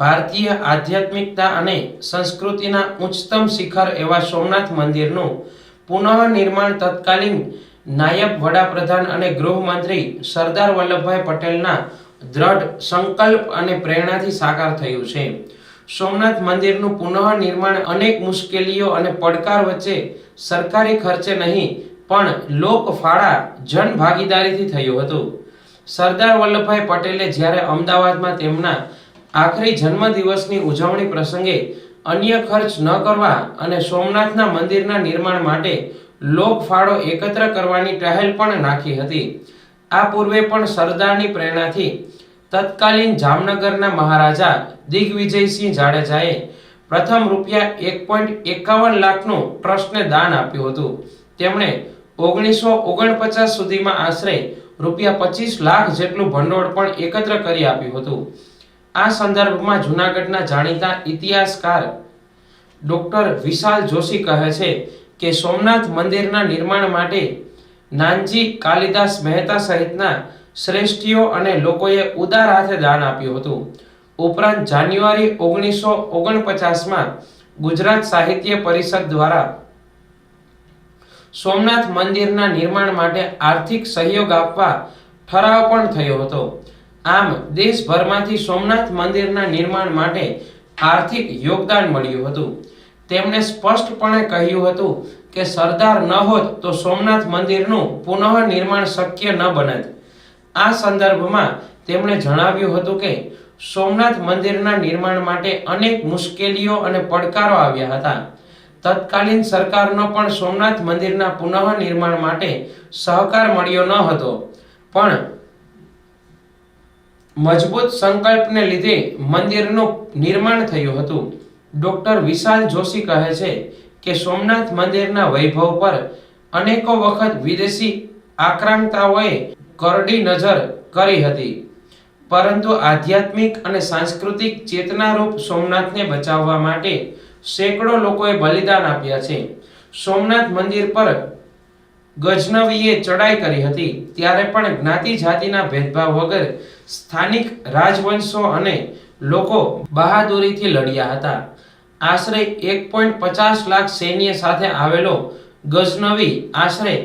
ભારતીય આધ્યાત્મિકતા અને સંસ્કૃતિના ઉચ્ચતમ શિખર એવા સોમનાથ મંદિરનું પુનઃનિર્માણ તત્કાલીન નાયબ વડાપ્રધાન અને ગૃહમંત્રી સરદાર વલ્લભભાઈ પટેલના દ્રઢ સંકલ્પ અને પ્રેરણાથી સાકાર થયું છે. સોમનાથ મંદિરનું પુનઃનિર્માણ અનેક મુશ્કેલીઓ અને પડકાર વચ્ચે સરકારી ખર્ચે નહીં પણ લોક ફાળા જન ભાગીદારીથી થયું હતું. સરદાર વલ્લભભાઈ પટેલે જ્યારે અમદાવાદમાં તેમના આખરી જન્મદિવસની ઉજવણી પ્રસંગે અન્ય ખર્ચ ન કરવા અને સોમનાથના મંદિરના નિર્માણ માટે લોક ફાળો એકત્ર કરવાની પહેલ પણ નાખી હતી. આ પૂર્વે પણ સરદારની પ્રેરણાથી તત્કાલીન જામનગરના મહારાજા દિગ્વિજયસિંહ જાડેજાએ પ્રથમ ₹1.51 લાખનું ટ્રસ્ટને દાન આપ્યું હતું. તેમણે 1949 સુધીમાં આશરે ₹25 લાખ જેટલું ભંડોળ પણ એકત્ર કરી આપ્યું હતું. આ સંદર્ભમાં જૂનાગઢના જાણીતા ઇતિહાસકાર ડોક્ટર વિશાલ જોશી કહે છે કે સોમનાથ મંદિરના નિર્માણ માટે નાનજી કાલિદાસ મહેતા સહિતના શ્રેષ્ઠીઓ અને લોકોએ ઉદાર હાથે દાન આપ્યું હતું. ઉપરાંત જાન્યુઆરી 1949માં ગુજરાત સાહિત્ય પરિષદ દ્વારા સોમનાથ મંદિરના નિર્માણ માટે આર્થિક સહયોગ આપવા ઠરાવ પણ થયો હતો. આમ દેશભરમાંથી સોમનાથ મંદિરના નિર્માણ માટે આર્થિક યોગદાન મળ્યું હતું. તેમણે સ્પષ્ટપણે કહ્યું હતું કે સરદાર ન હોત તો સોમનાથ મંદિરનું પુનઃનિર્માણ શક્ય ન બનત. આ સંદર્ભમાં તેમણે જણાવ્યું હતું કે સોમનાથ મંદિરના નિર્માણ માટે અનેક મુશ્કેલીઓ અને પડકારો આવ્યા હતા. તત્કાલીન સરકારનો પણ સોમનાથ મંદિરના પુનઃનિર્માણ માટે સહકાર મળ્યો ન હતો, પણ મજબૂત સંકલ્પને લીધે મંદિરનું નિર્માણ થયું હતું. ડોક્ટર વિશાલ જોશી કહે છે કે સોમનાથ મંદિરના વૈભવ પર અનેકો વખત વિદેશી આક્રમતાઓએ કરડી નજર કરી હતી, પરંતુ આધ્યાત્મિક અને સાંસ્કૃતિક ચેતનારૂપ સોમનાથને બચાવવા માટે સેંકડો લોકોએ બલિદાન આપ્યા છે. સોમનાથ મંદિર પર ગજનવીએ ચડાઈ કરી હતી ત્યારે પણ જ્ઞાતિ જાતિના ભેદભાવ વગર સ્થાનિક રાજવંશો અને લોકો બહાદુરીથી લડ્યા હતા. આશરે 1.50 લાખ સૈન્ય સાથે આવેલો ગજનવી આશરે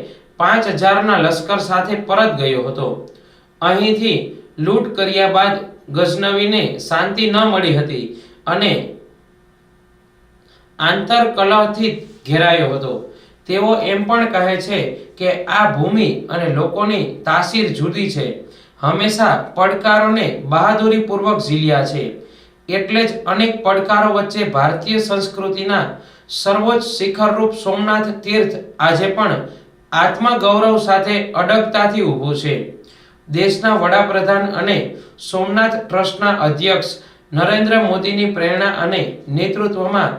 5000ના લશ્કર સાથે પરત ગયો હતો. અહીંથી લૂંટ કર્યા બાદ ગજનવીને શાંતિ ન મળી હતી અને આંતરકલહથી ઘેરાયો હતો. તેઓ એમ પણ કહે છે કે આ ભૂમિ અને લોકોની તાસીર જુદી છે, હંમેશા પડકારોને બહાદુરીપૂર્વક ઝીલ્યા છે. એટલે જ અનેક પડકારો વચ્ચે ભારતીય સંસ્કૃતિના સર્વોચ્ચ શિખરરૂપ સોમનાથ તીર્થ આજે પણ આત્મગૌરવ સાથે અડગતાથી ઊભું છે. દેશના વડાપ્રધાન અને સોમનાથ ટ્રસ્ટના અધ્યક્ષ નરેન્દ્ર મોદીની પ્રેરણા અને નેતૃત્વમાં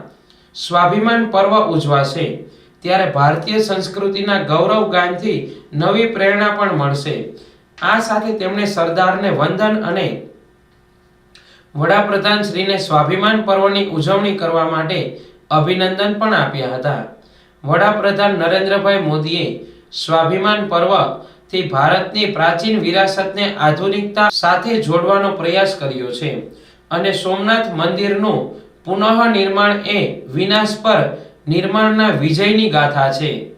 સ્વાભિમાન પર્વ ઉજવાશે ત્યારે ભારતીય સંસ્કૃતિના ગૌરવગાનથી નવી પ્રેરણા પણ મળશે. આ સાથે તેમણે સરદારને વંદન અને વડાપ્રધાન શ્રીને સ્વાભિમાન પર્વની ઉજવણી કરવા માટે અભિનંદન પણ આપ્યા હતા. વડાપ્રધાન નરેન્દ્રભાઈ મોદીએ સ્વાભિમાન પર્વથી ભારતની પ્રાચીન વિરાસતને આધુનિકતા સાથે જોડવાનો પ્રયાસ કર્યો છે અને સોમનાથ મંદિરનું પુનઃનિર્માણ એ વિનાશ પર નિર્માણના વિજયની ગાથા છે.